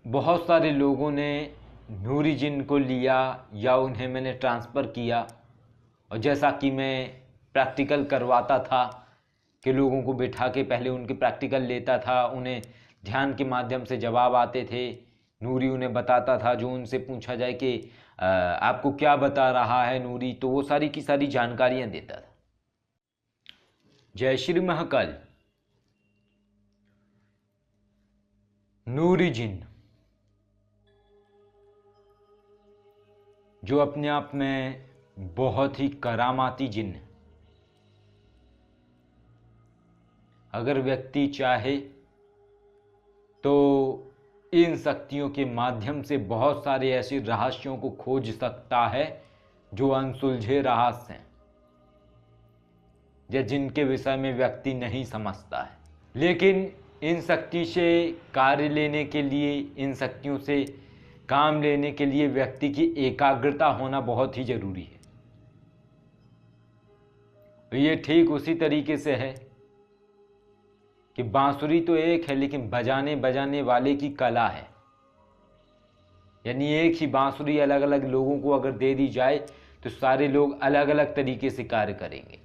बहुत सारे लोगों ने नूरी जिन को लिया या उन्हें मैंने ट्रांसफ़र किया, और जैसा कि मैं प्रैक्टिकल करवाता था कि लोगों को बिठा के पहले उनके प्रैक्टिकल लेता था, उन्हें ध्यान के माध्यम से जवाब आते थे, नूरी उन्हें बताता था। जो उनसे पूछा जाए कि आपको क्या बता रहा है नूरी, तो वो सारी की सारी जानकारियाँ देता था। जय श्री महाकाल। नूरी जिन जो अपने आप में बहुत ही करामाती जिन है। अगर व्यक्ति चाहे तो इन शक्तियों के माध्यम से बहुत सारे ऐसे रहस्यों को खोज सकता है जो अनसुलझे रहस्य हैं या जिनके विषय में व्यक्ति नहीं समझता है। लेकिन इन शक्ति से कार्य लेने के लिए, इन शक्तियों से काम लेने के लिए व्यक्ति की एकाग्रता होना बहुत ही जरूरी है। तो ये ठीक उसी तरीके से है कि बांसुरी तो एक है, लेकिन बजाने बजाने वाले की कला है। यानी एक ही बांसुरी अलग अलग लोगों को अगर दे दी जाए तो सारे लोग अलग अलग तरीके से कार्य करेंगे।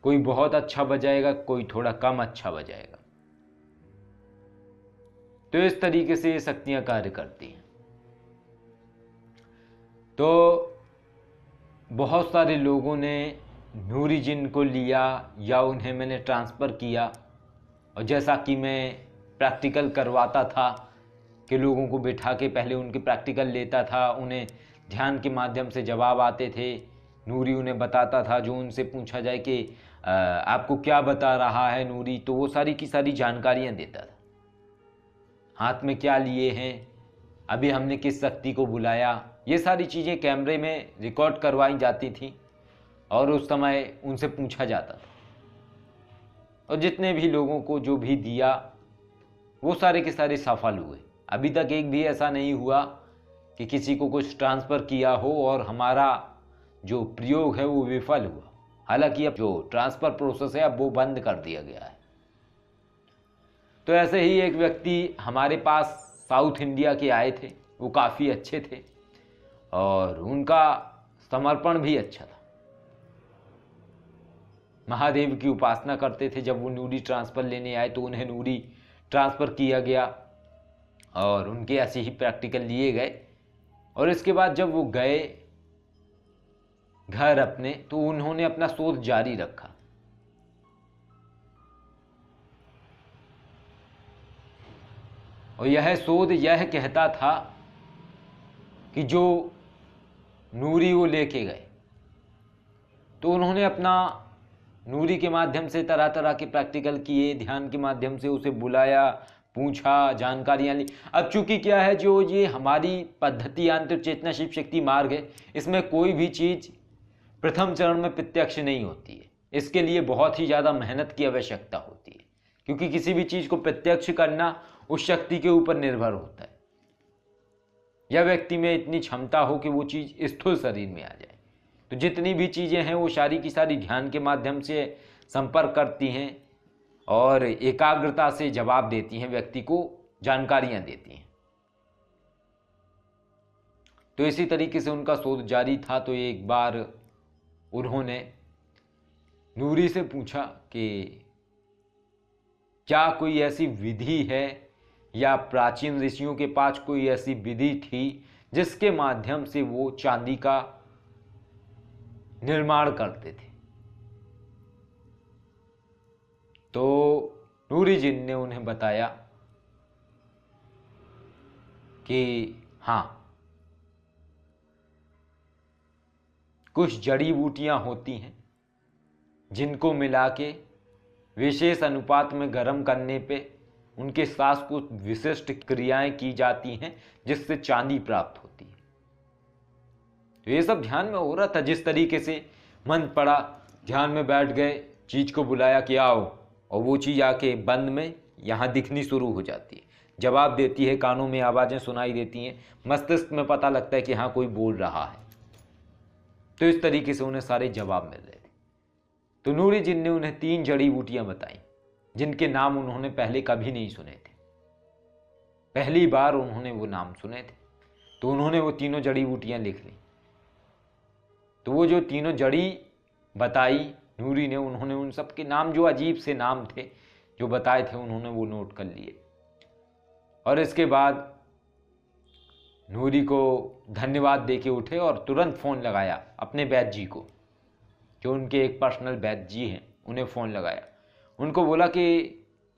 कोई बहुत अच्छा बजाएगा, कोई थोड़ा कम अच्छा बजाएगा। तो इस तरीके से ये शक्तियां कार्य करती हैं। तो बहुत सारे लोगों ने नूरी जिन को लिया या उन्हें मैंने ट्रांसफ़र किया, और जैसा कि मैं प्रैक्टिकल करवाता था कि लोगों को बिठा के पहले उनके प्रैक्टिकल लेता था, उन्हें ध्यान के माध्यम से जवाब आते थे, नूरी उन्हें बताता था। जो उनसे पूछा जाए कि आपको क्या बता रहा है नूरी, तो वो सारी की सारी जानकारियाँ देता था। हाथ में क्या लिए हैं, अभी हमने किस शक्ति को बुलाया, ये सारी चीज़ें कैमरे में रिकॉर्ड करवाई जाती थी और उस समय उनसे पूछा जाता था। और जितने भी लोगों को जो भी दिया वो सारे के सारे सफल हुए। अभी तक एक भी ऐसा नहीं हुआ कि किसी को कुछ ट्रांसफ़र किया हो और हमारा जो प्रयोग है वो विफल हुआ। हालांकि अब जो ट्रांसफ़र प्रोसेस है अब वो बंद कर दिया गया है। तो ऐसे ही एक व्यक्ति हमारे पास साउथ इंडिया के आए थे, वो काफ़ी अच्छे थे और उनका समर्पण भी अच्छा था। महादेव की उपासना करते थे। जब वो नूरी ट्रांसफ़र लेने आए तो उन्हें नूरी ट्रांसफ़र किया गया और उनके ऐसे ही प्रैक्टिकल लिए गए। और इसके बाद जब वो गए घर अपने, तो उन्होंने अपना शोध जारी रखा। और यह शोध यह कहता था कि जो नूरी वो लेके गए, तो उन्होंने अपना नूरी के माध्यम से तरह तरह के प्रैक्टिकल किए, ध्यान के माध्यम से उसे बुलाया, पूछा, जानकारियाँ ली। अब चूंकि क्या है, जो ये हमारी पद्धति आंतरिक चेतना शिव शक्ति मार्ग है, इसमें कोई भी चीज़ प्रथम चरण में प्रत्यक्ष नहीं होती है। इसके लिए बहुत ही ज़्यादा मेहनत की आवश्यकता होती है, क्योंकि किसी भी चीज़ को प्रत्यक्ष करना उस शक्ति के ऊपर निर्भर होता है या व्यक्ति में इतनी क्षमता हो कि वो चीज़ स्थूल शरीर में आ जाए। तो जितनी भी चीज़ें हैं वो सारी की सारी ध्यान के माध्यम से संपर्क करती हैं और एकाग्रता से जवाब देती हैं, व्यक्ति को जानकारियाँ देती हैं। तो इसी तरीके से उनका शोध जारी था। तो एक बार उन्होंने नूरी से पूछा कि क्या कोई ऐसी विधि है या प्राचीन ऋषियों के पास कोई ऐसी विधि थी जिसके माध्यम से वो चांदी का निर्माण करते थे। तो नूरी जिन ने उन्हें बताया कि हाँ, कुछ जड़ी बूटियां होती हैं जिनको मिला के विशेष अनुपात में गर्म करने पे उनके साथ कुछ विशिष्ट क्रियाएं की जाती हैं जिससे चांदी प्राप्त होती है। तो ये सब ध्यान में हो रहा था। जिस तरीके से मन पड़ा, ध्यान में बैठ गए, चीज़ को बुलाया कि आओ, और वो चीज़ आके बंद में यहाँ दिखनी शुरू हो जाती है, जवाब देती है, कानों में आवाज़ें सुनाई देती हैं, मस्तिष्क में पता लगता है कि हाँ कोई बोल रहा है। तो इस तरीके से उन्हें सारे जवाब मिल रहे थे। तो नूरी जिन ने उन्हें 3 जड़ी बूटियाँ बताई जिनके नाम उन्होंने पहले कभी नहीं सुने थे। पहली बार उन्होंने वो नाम सुने थे। तो उन्होंने वो तीनों जड़ी बूटियाँ लिख ली। तो वो जो तीनों जड़ी बताई नूरी ने, उन्होंने उन सब के नाम, जो अजीब से नाम थे जो बताए थे, उन्होंने वो नोट कर लिए। और इसके बाद नूरी को धन्यवाद दे के उठे और तुरंत फ़ोन लगाया अपने वैद्य जी को, जो उनके एक पर्सनल वैद्य जी हैं, उन्हें फ़ोन लगाया। उनको बोला कि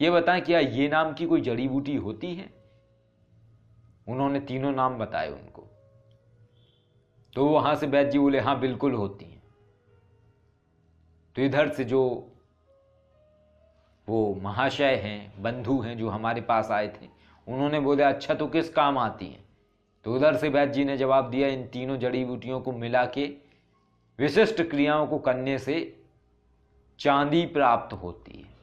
ये बताएं क्या ये नाम की कोई जड़ी बूटी होती है। उन्होंने तीनों नाम बताए उनको। तो वहाँ से वैद्य जी बोले हाँ बिल्कुल होती हैं। तो इधर से जो वो महाशय हैं, बंधु हैं, जो हमारे पास आए थे, उन्होंने बोला अच्छा तो किस काम आती हैं। तो उधर से वैद्य जी ने जवाब दिया, इन तीनों जड़ी बूटियों को मिला के विशिष्ट क्रियाओं को करने से चांदी प्राप्त होती है।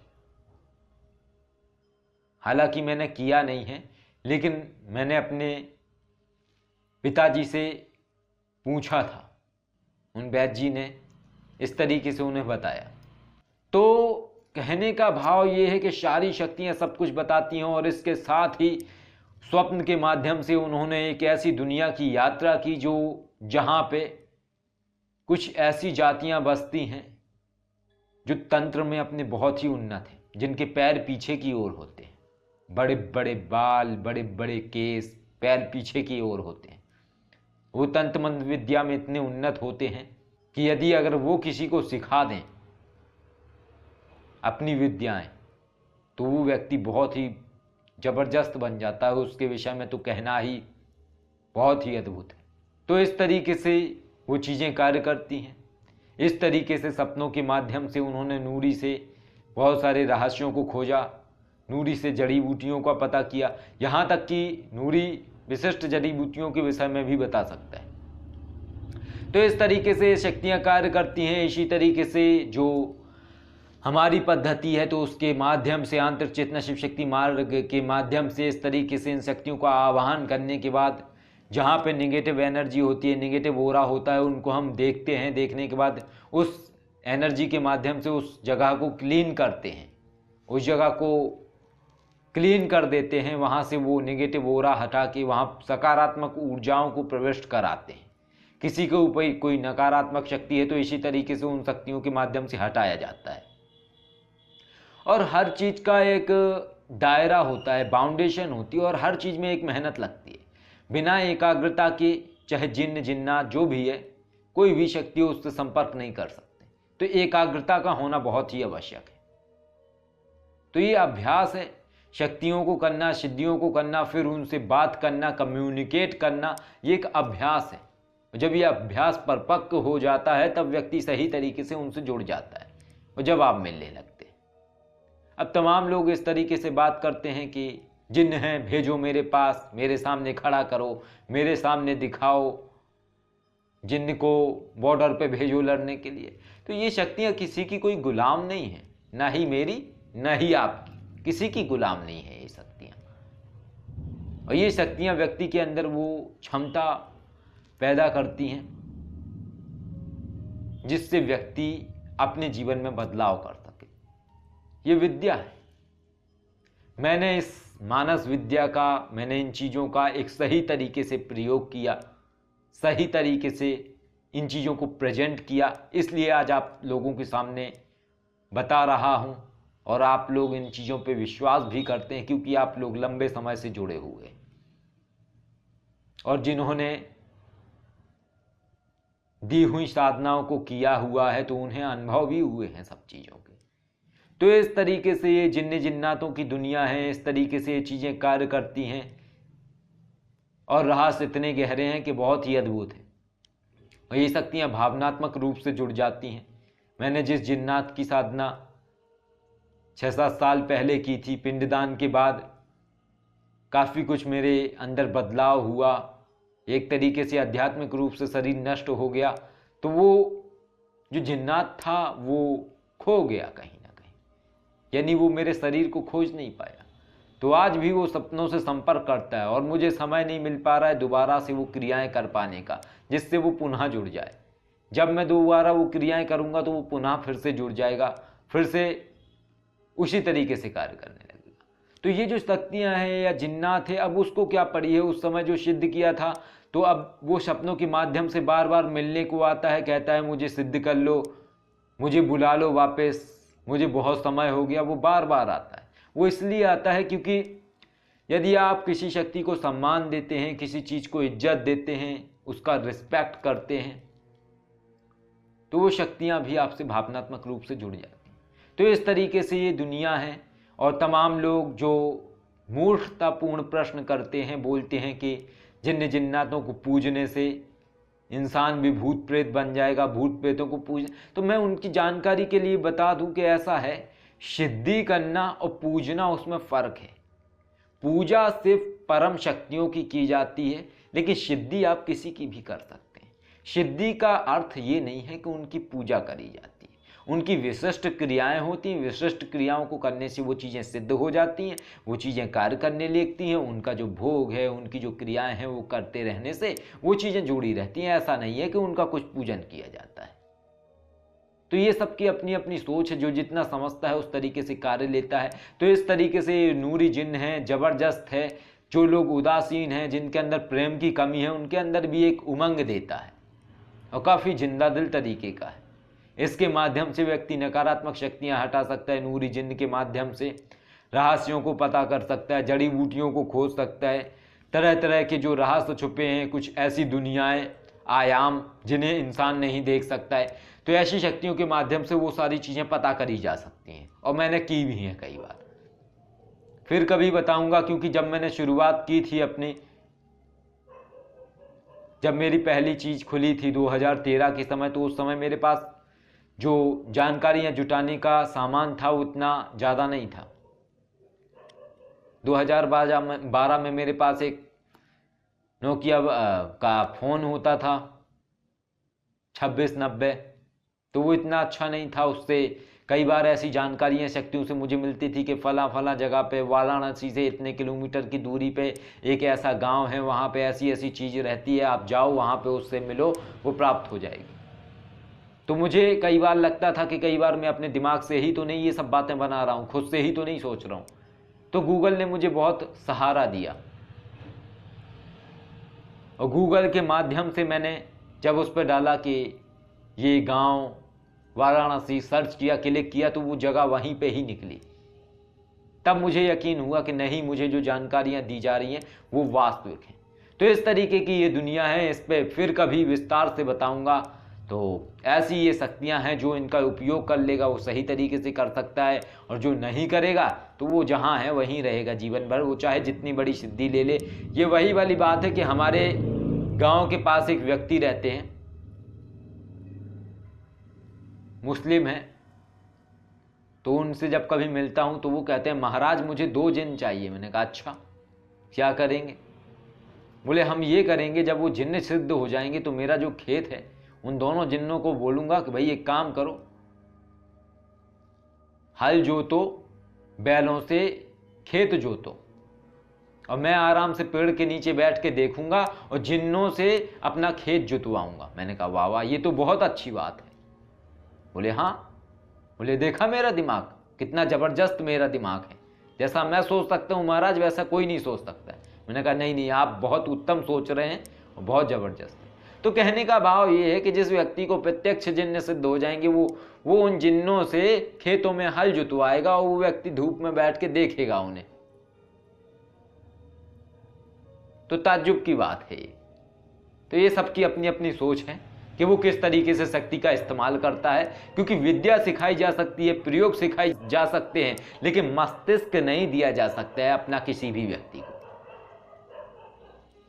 हालांकि मैंने किया नहीं है, लेकिन मैंने अपने पिताजी से पूछा था, उन वैद्य जी ने इस तरीके से उन्हें बताया। तो कहने का भाव ये है कि सारी शक्तियां सब कुछ बताती हैं, और इसके साथ ही स्वप्न के माध्यम से उन्होंने एक ऐसी दुनिया की यात्रा की जो जहाँ पे कुछ ऐसी जातियां बसती हैं जो तंत्र में अपने बहुत ही उन्नत हैं, जिनके पैर पीछे की ओर होते हैं, बड़े बड़े बाल, बड़े बड़े केस, पैर पीछे की ओर होते हैं। वो तंत्र मंत्र विद्या में इतने उन्नत होते हैं कि यदि अगर वो किसी को सिखा दें अपनी विद्याएं, तो वो व्यक्ति बहुत ही जबरदस्त बन जाता है। उसके विषय में तो कहना ही बहुत ही अद्भुत है। तो इस तरीके से वो चीज़ें कार्य करती हैं। इस तरीके से सपनों के माध्यम से उन्होंने नूरी से बहुत सारे रहस्यों को खोजा, नूरी से जड़ी बूटियों का पता किया, यहाँ तक कि नूरी विशिष्ट जड़ी बूटियों के विषय में भी बता सकता है। तो इस तरीके से शक्तियाँ कार्य करती हैं। इसी तरीके से जो हमारी पद्धति है, तो उसके माध्यम से आंतरिक चेतना शिव शक्ति मार्ग के माध्यम से इस तरीके से इन शक्तियों का आवाहन करने के बाद जहाँ पे निगेटिव एनर्जी होती है, निगेटिव ओरा होता है, उनको हम देखते हैं। देखने के बाद उस एनर्जी के माध्यम से उस जगह को क्लीन करते हैं, उस जगह को क्लीन कर देते हैं। वहाँ से वो नेगेटिव ओरा हटा के वहाँ सकारात्मक ऊर्जाओं को प्रविष्ट कराते हैं। किसी के ऊपर कोई नकारात्मक शक्ति है तो इसी तरीके से उन शक्तियों के माध्यम से हटाया जाता है। और हर चीज़ का एक दायरा होता है, बाउंडेशन होती है, और हर चीज़ में एक मेहनत लगती है। बिना एकाग्रता के चाहे जिन्न जिन्नात जो भी है, कोई भी शक्ति हो, उससे संपर्क नहीं कर सकते। तो एकाग्रता का होना बहुत ही आवश्यक है। तो ये अभ्यास है, शक्तियों को करना, सिद्धियों को करना, फिर उनसे बात करना, कम्युनिकेट करना, ये एक अभ्यास है। जब ये अभ्यास परिपक्व हो जाता है तब व्यक्ति सही तरीके से उनसे जुड़ जाता है और जब आप मिलने लगते हैं। अब तमाम लोग इस तरीके से बात करते हैं कि जिन्न हैं, भेजो मेरे पास, मेरे सामने खड़ा करो, मेरे सामने दिखाओ, जिन्न को बॉर्डर पे भेजो लड़ने के लिए। तो ये शक्तियाँ किसी की कोई गुलाम नहीं है, ना ही मेरी ना ही आपकी, किसी की गुलाम नहीं है ये शक्तियाँ। और ये शक्तियाँ व्यक्ति के अंदर वो क्षमता पैदा करती हैं जिससे व्यक्ति अपने जीवन में बदलाव कर सके। ये विद्या है। मैंने इस मानस विद्या का, मैंने इन चीज़ों का एक सही तरीके से प्रयोग किया, सही तरीके से इन चीज़ों को प्रेजेंट किया, इसलिए आज आप लोगों के सामने बता रहा हूँ। और आप लोग इन चीज़ों पे विश्वास भी करते हैं क्योंकि आप लोग लंबे समय से जुड़े हुए हैं और जिन्होंने दी हुई साधनाओं को किया हुआ है तो उन्हें अनुभव भी हुए हैं सब चीज़ों के। तो इस तरीके से ये जिन्न जिन्नातों की दुनिया है, इस तरीके से ये चीज़ें कार्य करती हैं और रहस्य इतने गहरे हैं कि बहुत ही अद्भुत है। और ये शक्तियाँ भावनात्मक रूप से जुड़ जाती हैं। मैंने जिस जिन्नात की साधना 6-7 साल पहले की थी, पिंडदान के बाद काफ़ी कुछ मेरे अंदर बदलाव हुआ, एक तरीके से आध्यात्मिक रूप से शरीर नष्ट हो गया, तो वो जो जिन्नात था वो खो गया कहीं ना कहीं, यानी वो मेरे शरीर को खोज नहीं पाया। तो आज भी वो सपनों से संपर्क करता है और मुझे समय नहीं मिल पा रहा है दोबारा से वो क्रियाएं कर पाने का, जिससे वो पुनः जुड़ जाए। जब मैं दोबारा वो क्रियाएं करूँगा तो वो पुनः फिर से जुड़ जाएगा, फिर से उसी तरीके से कार्य करने लगेगा। तो ये जो शक्तियां हैं या जिन्नात है, अब उसको क्या पड़ी है, उस समय जो सिद्ध किया था, तो अब वो सपनों के माध्यम से बार बार मिलने को आता है, कहता है मुझे सिद्ध कर लो, मुझे बुला लो वापस, मुझे बहुत समय हो गया। वो बार बार आता है। वो इसलिए आता है क्योंकि यदि आप किसी शक्ति को सम्मान देते हैं, किसी चीज़ को इज्जत देते हैं, उसका रिस्पेक्ट करते हैं, तो वो शक्तियाँ भी आपसे भावनात्मक रूप से जुड़ जाती हैं। तो इस तरीके से ये दुनिया है। और तमाम लोग जो मूर्खतापूर्ण प्रश्न करते हैं, बोलते हैं कि जिन्न जिन्नातों को पूजने से इंसान भी भूत प्रेत बन जाएगा, भूत प्रेतों को पूज, तो मैं उनकी जानकारी के लिए बता दूं कि ऐसा है, सिद्धि करना और पूजना उसमें फ़र्क है। पूजा सिर्फ परम शक्तियों की जाती है, लेकिन सिद्धि आप किसी की भी कर सकते हैं। सिद्धि का अर्थ ये नहीं है कि उनकी पूजा करी जाती है, उनकी विशिष्ट क्रियाएं होती हैं, विशिष्ट क्रियाओं को करने से वो चीज़ें सिद्ध हो जाती हैं, वो चीज़ें कार्य करने लगती हैं, उनका जो भोग है, उनकी जो क्रियाएं हैं वो करते रहने से वो चीज़ें जुड़ी रहती हैं। ऐसा नहीं है कि उनका कुछ पूजन किया जाता है। तो ये सबकी अपनी अपनी सोच है, जो जितना समझता है उस तरीके से कार्य लेता है। तो इस तरीके से नूरी जिन्न है, ज़बरदस्त है। जो लोग उदासीन हैं, जिनके अंदर प्रेम की कमी है, उनके अंदर भी एक उमंग देता है और काफ़ी जिंदा दिल तरीके का है। इसके माध्यम से व्यक्ति नकारात्मक शक्तियां हटा सकता है। नूरी जिन्न के माध्यम से रहस्यों को पता कर सकता है, जड़ी बूटियों को खोज सकता है, तरह तरह के जो रहस्य छुपे हैं, कुछ ऐसी दुनियाएं, आयाम जिन्हें इंसान नहीं देख सकता है। तो ऐसी शक्तियों के माध्यम से वो सारी चीज़ें पता करी जा सकती हैं, और मैंने की भी हैं कई बार। फिर कभी बताऊंगा, क्योंकि जब मैंने शुरुआत की थी अपनी, जब मेरी पहली चीज़ खुली थी 2013 के समय, तो उस समय मेरे पास जो जानकारियाँ जुटाने का सामान था उतना ज़्यादा नहीं था। 2012 में मेरे पास एक नोकिया का फ़ोन होता था 2690, तो वो इतना अच्छा नहीं था। उससे कई बार ऐसी जानकारियाँ शक्तियों से मुझे मिलती थी कि फला जगह पे, वाराणसी से इतने किलोमीटर की दूरी पे एक ऐसा गांव है, वहाँ पे ऐसी ऐसी चीज़ रहती है, आप जाओ वहाँ पे, उससे मिलो, वो प्राप्त हो जाएगी। तो मुझे कई बार लगता था कि कई बार मैं अपने दिमाग से ही तो नहीं ये सब बातें बना रहा हूँ, खुद से ही तो नहीं सोच रहा हूँ। तो गूगल ने मुझे बहुत सहारा दिया, और गूगल के माध्यम से मैंने जब उस पर डाला कि ये गांव वाराणसी, सर्च किया, क्लिक किया, तो वो जगह वहीं पे ही निकली। तब मुझे यकीन हुआ कि नहीं, मुझे जो जानकारियाँ दी जा रही हैं वो वास्तविक हैं। तो इस तरीके की ये दुनिया है, इस पर फिर कभी विस्तार से बताऊंगा। तो ऐसी ये शक्तियाँ हैं, जो इनका उपयोग कर लेगा वो सही तरीके से कर सकता है, और जो नहीं करेगा तो वो जहाँ है वहीं रहेगा जीवन भर, वो चाहे जितनी बड़ी सिद्धि ले ले। ये वही वाली बात है कि हमारे गांव के पास एक व्यक्ति रहते हैं, मुस्लिम हैं। तो उनसे जब कभी मिलता हूँ तो वो कहते हैं, महाराज मुझे 2 जिन्न चाहिए। मैंने कहा अच्छा, क्या करेंगे? बोले हम ये करेंगे, जब वो जिन्न सिद्ध हो जाएंगे तो मेरा जो खेत है, उन दोनों जिन्नों को बोलूँगा कि भाई एक काम करो, हल जोतो, बैलों से खेत जोतो, और मैं आराम से पेड़ के नीचे बैठ के देखूंगा और जिन्नों से अपना खेत जुतवाऊंगा। मैंने कहा वाह वाह, ये तो बहुत अच्छी बात है। बोले हाँ। बोले देखा मेरा दिमाग, कितना ज़बरदस्त मेरा दिमाग है, जैसा मैं सोच सकता हूँ महाराज वैसा कोई नहीं सोच सकता है। मैंने कहा नहीं, आप बहुत उत्तम सोच रहे हैं और बहुत ज़बरदस्त है। तो कहने का भाव ये है कि जिस व्यक्ति को प्रत्यक्ष जिन्न सिद्ध हो जाएंगे, वो उन जिन्नों से खेतों में हल जुतवाएगा, और वो व्यक्ति धूप में बैठ के देखेगा उन्हें। तो ताज्जुब की बात है ये। तो ये सबकी अपनी अपनी सोच है कि वो किस तरीके से शक्ति का इस्तेमाल करता है, क्योंकि विद्या सिखाई जा सकती है, प्रयोग सिखाई जा सकते हैं, लेकिन मस्तिष्क नहीं दिया जा सकता है अपना किसी भी व्यक्ति को।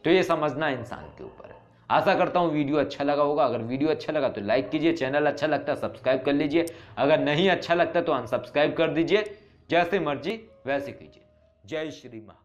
तो ये समझना इंसान के ऊपर है। आशा करता हूँ वीडियो अच्छा लगा होगा। अगर वीडियो अच्छा लगा तो लाइक कीजिए, चैनल अच्छा लगता है सब्सक्राइब कर लीजिए, अगर नहीं अच्छा लगता तो अनसब्सक्राइब कर दीजिए। जैसे मर्जी वैसे कीजिए। जय श्री महाकाल।